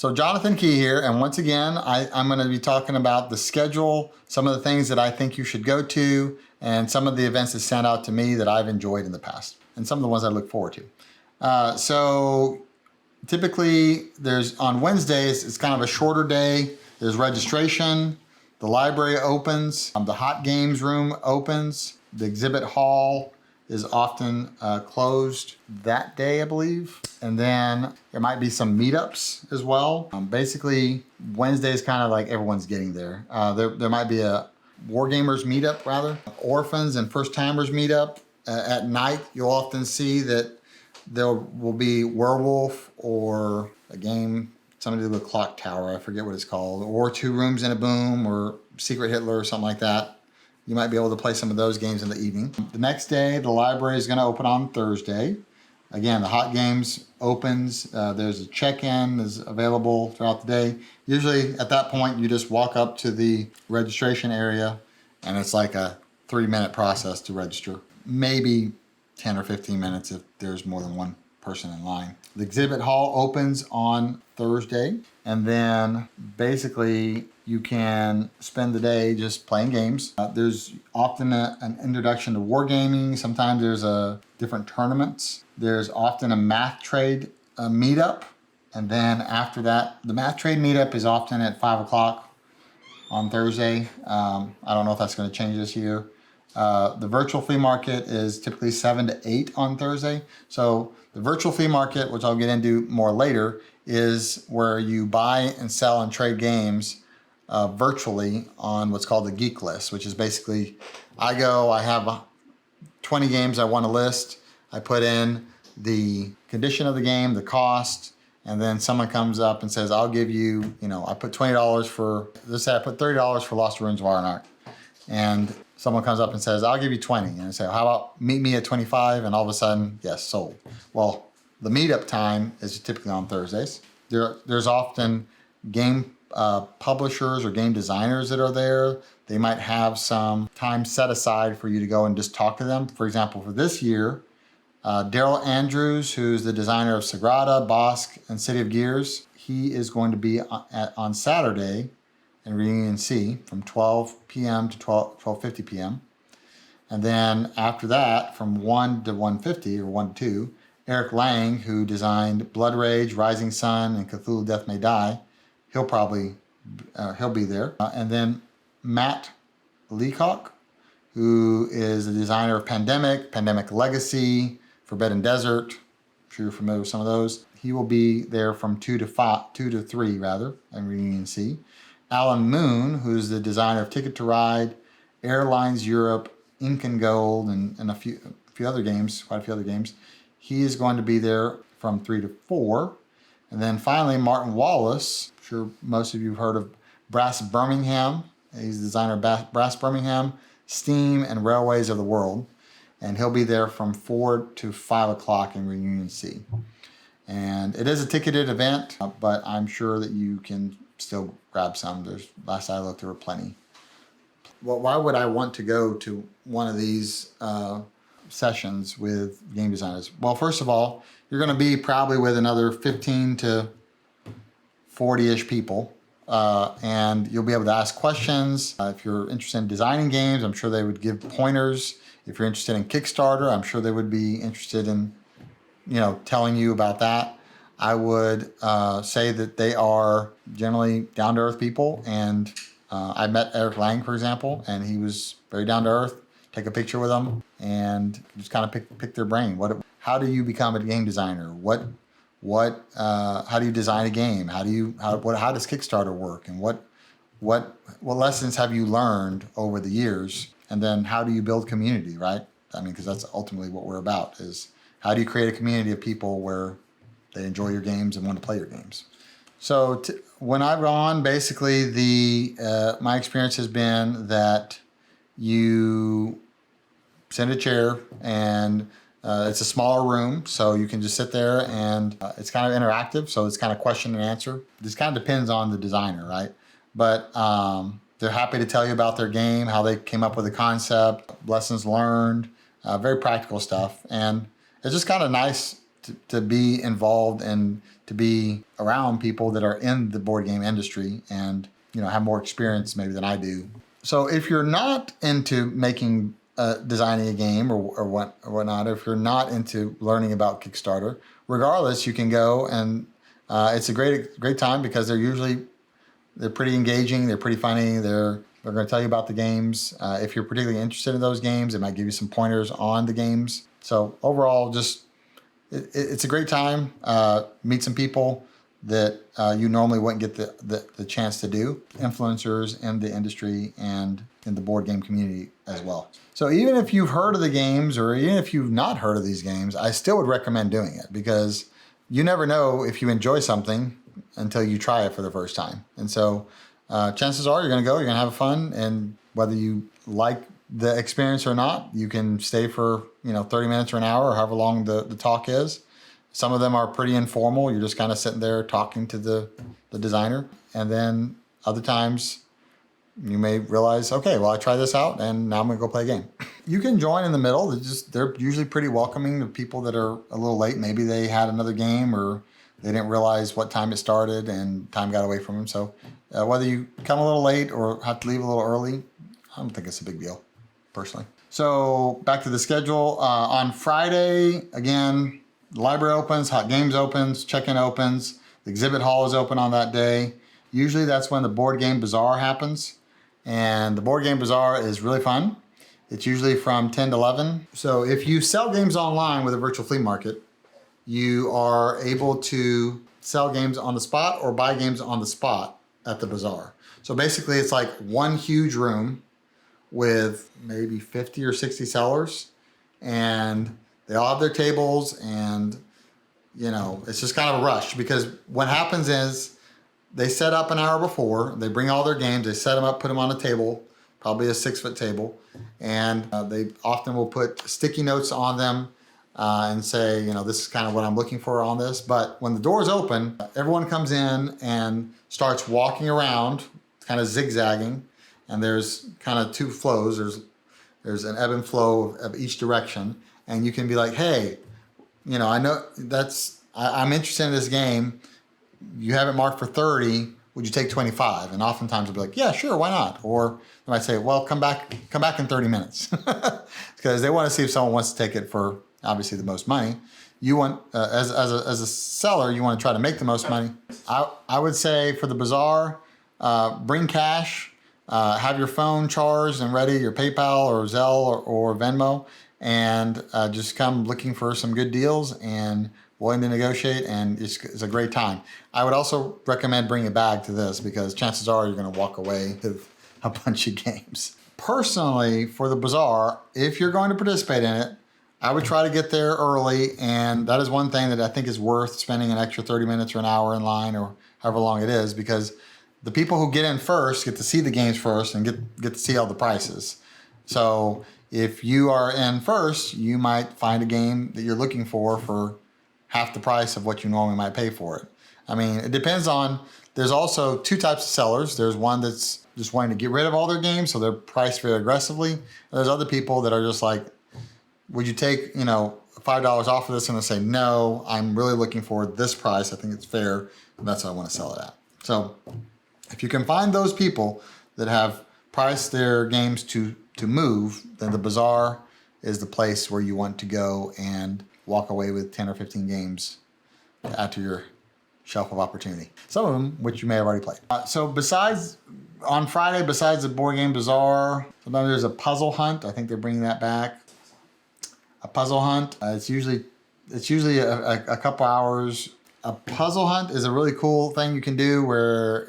So Jonathan Key here, and once again, I'm going to be talking about the schedule, some of the things that I think you should go to, and some of the events that stand out to me that I've enjoyed in the past, and some of the ones I look forward to. So typically, on Wednesdays, it's kind of a shorter day. There's registration, the library opens, the hot games room opens, the exhibit hall is often closed that day, I believe. And then there might be some meetups as well. Basically, Wednesday is kind of like everyone's getting there. There might be a Wargamers meetup, rather. Orphans and First Timers meetup. At night, you'll often see that there will be Werewolf or a game, something to do with Clock Tower, I forget what it's called, or Two Rooms in a Boom or Secret Hitler or something like that. You might be able to play some of those games in the evening. The next day, the library is going to open on Thursday. Again, the hot games opens. There's a check-in is available throughout the day. Usually at that point, you just walk up to the registration area and it's like a 3-minute process to register. Maybe 10 or 15 minutes if there's more than one person in line. The exhibit hall opens on Thursday, and then basically you can spend the day just playing games. There's often an introduction to wargaming. Sometimes there's different tournaments. There's often a math trade meetup, and then after that, the math trade meetup is often at 5 o'clock on Thursday. I don't know if that's going to change this year. The virtual flea market is typically 7 to 8 on Thursday. So the virtual flea market, which I'll get into more later, is where you buy and sell and trade games virtually on what's called the Geek list, which is basically I have 20 games I want to list. I put in the condition of the game, the cost, and then someone comes up and says, I'll give you, I put $20 for, let's say I put $30 for Lost Ruins of Arnak. And someone comes up and says, I'll give you 20. And I say, how about meet me at 25? And all of a sudden, yes, sold. Well, the meetup time is typically on Thursdays. There's often game publishers or game designers that are there. They might have some time set aside for you to go and just talk to them. For example, for this year, Daryl Andrews, who's the designer of Sagrada, Bosque, and City of Gears, he is going to be on Saturday in Reunion C from 12 p.m. to 12:50 p.m. And then after that, from 1 to 1:50 or 1 to 2, Eric Lang, who designed Blood Rage, Rising Sun, and Cthulhu Death May Die, he'll be there. And then Matt Leacock, who is the designer of Pandemic Legacy, Forbidden Desert. I'm sure you're familiar with some of those. He will be there from 2 to 3 rather, in Reunion C. Alan Moon, who's the designer of Ticket to Ride, Airlines Europe, Ink and Gold, and a few other games, quite a few other games. He is going to be there from 3 to 4. And then finally, Martin Wallace. I'm sure most of you have heard of Brass Birmingham. He's the designer of Brass Birmingham, Steam, and Railways of the World. And he'll be there from 4 to 5 o'clock in Reunion C. And it is a ticketed event, but I'm sure that you can still grab some. Last I looked, there were plenty. Well, why would I want to go to one of these sessions with game designers? Well, first of all, you're going to be probably with another 15 to 40-ish people, and you'll be able to ask questions. If you're interested in designing games, I'm sure they would give pointers. If you're interested in Kickstarter, I'm sure they would be interested in, telling you about that. I would say that they are generally down-to-earth people, and I met Eric Lang, for example, and he was very down-to-earth. Take a picture with them and just kind of pick their brain. How do you become a game designer? How do you design a game? How does Kickstarter work? And what lessons have you learned over the years? And then how do you build community, right? Because that's ultimately what we're about, is how do you create a community of people where they enjoy your games and want to play your games. So when I've gone, basically my experience has been that you sit in a chair and it's a smaller room, so you can just sit there and it's kind of interactive, so it's kind of question and answer. This kind of depends on the designer, right? But they're happy to tell you about their game, how they came up with the concept, lessons learned, very practical stuff. And it's just kind of nice to be involved and to be around people that are in the board game industry and, have more experience maybe than I do. So if you're not into making, designing a game or whatnot, if you're not into learning about Kickstarter, regardless, you can go and it's a great time because they're pretty engaging, they're pretty funny, they're going to tell you about the games. If you're particularly interested in those games, it might give you some pointers on the games. So overall, it's a great time. Meet some people that you normally wouldn't get the chance to do. Influencers in the industry and in the board game community as well. So even if you've heard of the games or even if you've not heard of these games, I still would recommend doing it because you never know if you enjoy something until you try it for the first time. And so chances are you're going to have fun, and whether you like the experience or not, you can stay for 30 minutes or an hour or however long the talk is. Some of them are pretty informal. You're just kind of sitting there talking to the designer. And then other times you may realize, okay, well, I tried this out and now I'm going to go play a game. You can join in the middle. They're usually pretty welcoming to people that are a little late. Maybe they had another game or they didn't realize what time it started and time got away from them. So whether you come a little late or have to leave a little early, I don't think it's a big deal, personally. So back to the schedule. On Friday, again, the library opens, Hot Games opens, check-in opens, the exhibit hall is open on that day. Usually that's when the Board Game Bazaar happens. And the Board Game Bazaar is really fun. It's usually from 10 to 11. So if you sell games online with a virtual flea market, you are able to sell games on the spot or buy games on the spot at the bazaar. So basically it's like one huge room with maybe 50 or 60 sellers, and they all have their tables, and it's just kind of a rush because what happens is they set up an hour before, they bring all their games, they set them up, put them on a table, probably a 6-foot table, and they often will put sticky notes on them and say, this is kind of what I'm looking for on this. But when the doors open, everyone comes in and starts walking around, kind of zigzagging, and there's kind of two flows. There's an ebb and flow of each direction, and you can be like, hey, I know I'm interested in this game. You have it marked for 30. Would you take 25? And oftentimes they'll be like, yeah, sure, why not? Or they might say, well, come back in 30 minutes, because they want to see if someone wants to take it for obviously the most money. You want, as a seller, you want to try to make the most money. I would say for the bazaar, bring cash, have your phone charged and ready, your PayPal or Zelle or Venmo, and just come looking for some good deals and willing to negotiate, and it's a great time. I would also recommend bringing a bag to this because chances are you're going to walk away with a bunch of games. Personally, for the bazaar, if you're going to participate in it, I would try to get there early, and that is one thing that I think is worth spending an extra 30 minutes or an hour in line or however long it is, because the people who get in first get to see the games first and get to see all the prices. So if you are in first, you might find a game that you're looking for half the price of what you normally might pay for it. I mean, it depends on, there's also two types of sellers. There's one that's just wanting to get rid of all their games, so they're priced very aggressively. And there's other people that are just like, would you take, $5 off of this? And I say, no, I'm really looking for this price. I think it's fair, and that's what I want to sell it at. So if you can find those people that have priced their games to move, then the bazaar is the place where you want to go and walk away with 10 or 15 games to add to your shelf of opportunity. Some of them, which you may have already played. So on Friday, besides the Board Game Bazaar, sometimes there's a puzzle hunt. I think they're bringing that back. A puzzle hunt. It's usually a couple hours. A puzzle hunt is a really cool thing you can do where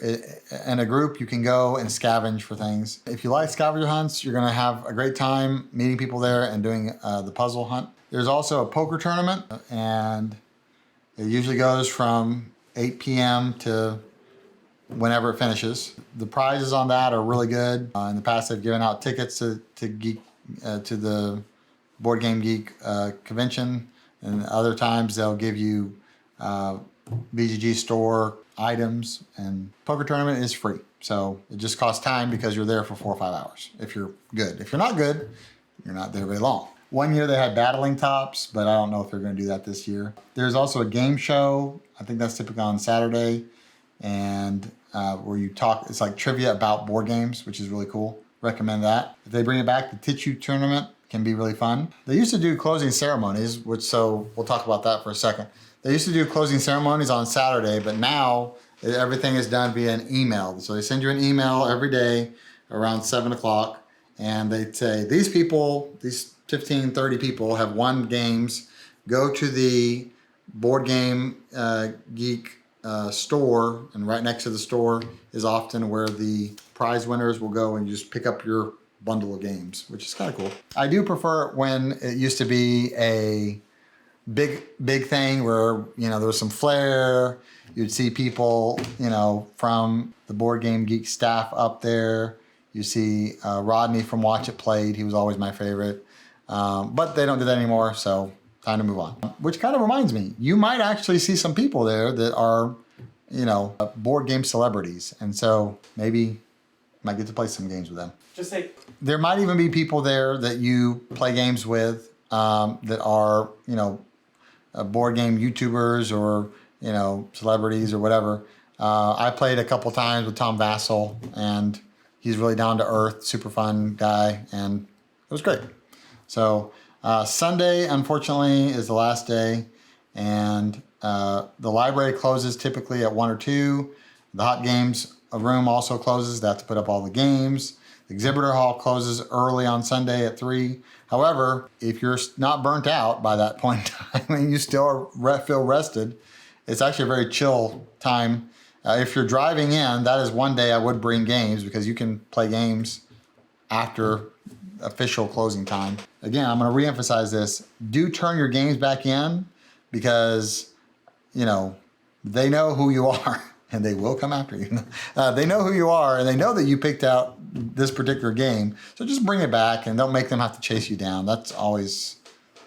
in a group you can go and scavenge for things. If you like scavenger hunts, you're going to have a great time meeting people there and doing the puzzle hunt. There's also a poker tournament, and it usually goes from 8 p.m. to whenever it finishes. The prizes on that are really good. In the past, they've given out tickets to Geek, to the Board Game Geek convention, and other times they'll give you BGG store items, and poker tournament is free. So it just costs time because you're there for 4 or 5 hours if you're good. If you're not good, you're not there very long. One year they had battling tops, but I don't know if they're going to do that this year. There's also a game show. I think that's typically on Saturday, and where you talk, it's like trivia about board games, which is really cool. Recommend that. If they bring it back, the Tissue Tournament can be really fun. They used to do closing ceremonies, so we'll talk about that for a second. They used to do closing ceremonies on Saturday, but now everything is done via an email. So they send you an email every day around 7 o'clock, and they say, these 15, 30 people have won games. Go to the Board Game Geek store, and right next to the store is often where the prize winners will go, and you just pick up your bundle of games, which is kind of cool. I do prefer it when it used to be a big thing where, there was some flair. You'd see people, from the Board Game Geek staff up there. You see Rodney from Watch It Played. He was always my favorite. But they don't do that anymore, so time to move on. Which kind of reminds me, you might actually see some people there that are, board game celebrities. And so maybe might get to play some games with them. There might even be people there that you play games with that are, board game YouTubers or, celebrities or whatever. I played a couple times with Tom Vassell, and he's really down to earth, super fun guy, and it was great. So Sunday, unfortunately, is the last day, and the library closes typically at 1 or 2. The Hot Games room also closes. They have to put up all the games. The exhibitor hall closes early on Sunday at 3. However, if you're not burnt out by that point in time and you still feel rested, it's actually a very chill time. If you're driving in, that is one day I would bring games, because you can play games after official closing time. Again, I'm going to reemphasize this. Do turn your games back in, because, they know who you are. And they will come after you. They know who you are, and they know that you picked out this particular game. So just bring it back, and don't make them have to chase you down. That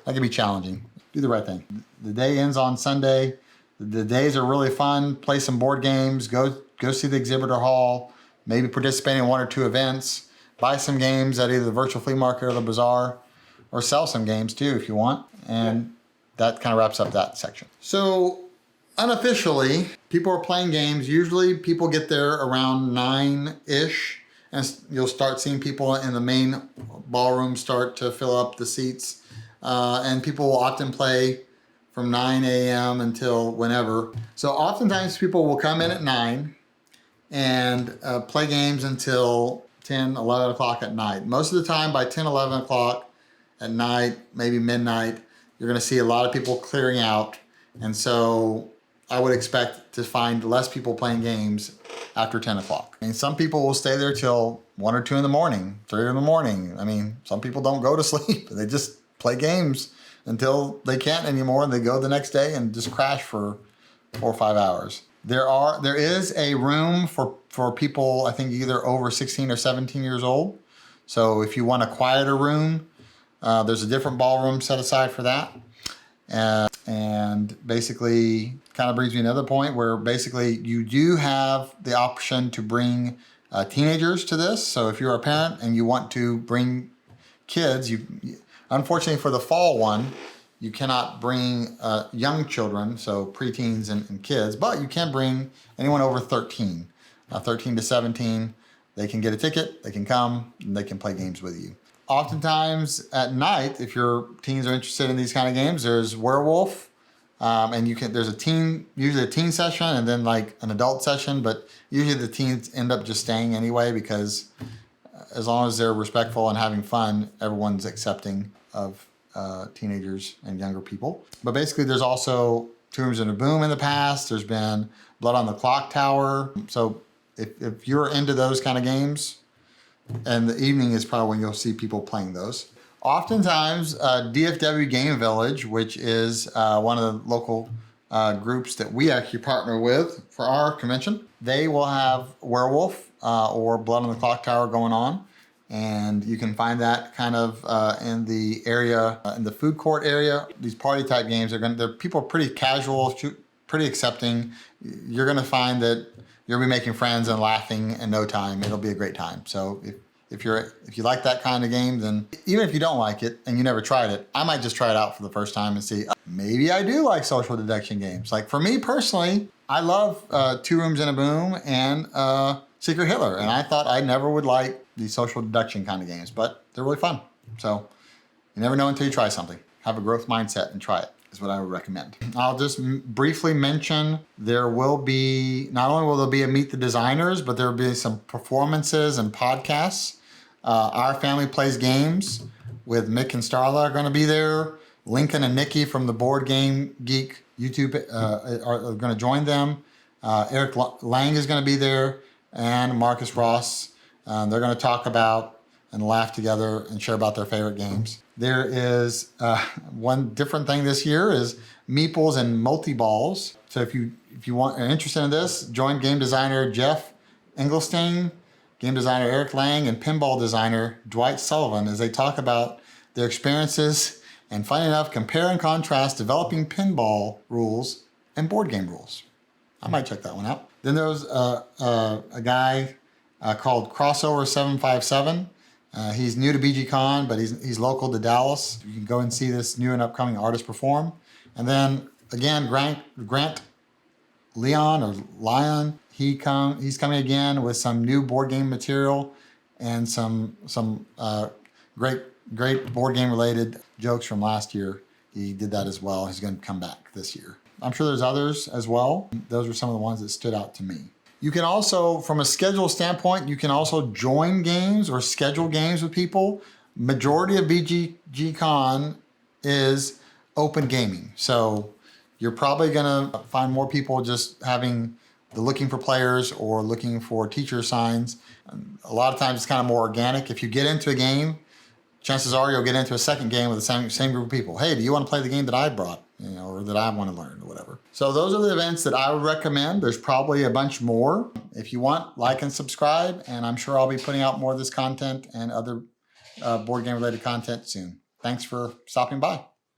can be challenging. Do the right thing. The day ends on Sunday. The days are really fun. Play some board games. Go see the exhibitor hall. Maybe participate in 1 or 2 events. Buy some games at either the virtual flea market or the bazaar, or sell some games too if you want. And that kind of wraps up that section. So unofficially, people are playing games. Usually people get there around 9-ish, and you'll start seeing people in the main ballroom start to fill up the seats. And people will often play from 9 a.m. until whenever. So oftentimes people will come in at 9 and play games until 10, 11 o'clock at night. Most of the time by 10, 11 o'clock at night, maybe midnight, you're going to see a lot of people clearing out. And so I would expect to find less people playing games after 10 o'clock. And some people will stay there till 1 or 2 in the morning, 3 in the morning. I mean, some people don't go to sleep. They just play games until they can't anymore, and they go the next day and just crash for 4 or 5 hours. There is a room for people, I think either over 16 or 17 years old. So if you want a quieter room, there's a different ballroom set aside for that. And basically kind of brings me to another point where basically you do have the option to bring teenagers to this. So if you're a parent and you want to bring kids, unfortunately for the fall one, you cannot bring young children, so preteens and kids, but you can bring anyone over 13. 13 to 17, they can get a ticket, they can come, and they can play games with you. Oftentimes at night, if your teens are interested in these kind of games, there's Werewolf, and there's usually a teen session and then like an adult session, but usually the teens end up just staying anyway, because as long as they're respectful and having fun, everyone's accepting of teenagers and younger people. But basically there's also Two Rooms and a Boom in the past. There's been Blood on the Clock Tower. So if you're into those kind of games, and the evening is probably when you'll see people playing those. Oftentimes, DFW Game Village, which is one of the local groups that we actually partner with for our convention, they will have Werewolf or Blood on the Clock Tower going on. And you can find that kind of in the area, in the food court area. These party type games people are pretty casual, pretty accepting. You're going to find that you'll be making friends and laughing in no time. It'll be a great time. So If you like that kind of game, then even if you don't like it and you never tried it, I might just try it out for the first time and see, maybe I do like social deduction games. Like for me personally, I love Two Rooms and a Boom and Secret Hitler. And I thought I never would like these social deduction kind of games, but they're really fun. So you never know until you try something. Have a growth mindset and try it is what I would recommend. I'll just briefly mention there will be, not only will there be a Meet the Designers, but there will be some performances and podcasts. Our Family Plays Games with Mick and Starla are going to be there. Lincoln and Nikki from the Board Game Geek YouTube are going to join them. Eric Lang is going to be there, and Marcus Ross. They're going to talk about and laugh together and share about their favorite games. There is one different thing this year is meeples and multi-balls. So if you are interested in this, join game designer Jeff Engelstein, game designer Eric Lang, and pinball designer Dwight Sullivan as they talk about their experiences and, funny enough, compare and contrast developing pinball rules and board game rules. I might check that one out. Then there's a guy called Crossover 757. He's new to BGCon, but he's local to Dallas. You can go and see this new and upcoming artist perform. And then again, Grant Leon or Lion, he's coming again with some new board game material and some great board game related jokes from last year. He did that as well. He's going to come back this year. I'm sure there's others as well. Those were some of the ones that stood out to me. You can also, from a schedule standpoint, you can also join games or schedule games with people. Majority of BGGCon is open gaming. So you're probably going to find more people just looking for players or looking for teacher signs. A lot of times it's kind of more organic. If you get into a game, chances are you'll get into a second game with the same group of people. Hey, do you want to play the game that I brought? Or that I want to learn or whatever. So those are the events that I would recommend. There's probably a bunch more. If you want, like and subscribe, and I'm sure I'll be putting out more of this content and other board game related content soon. Thanks for stopping by.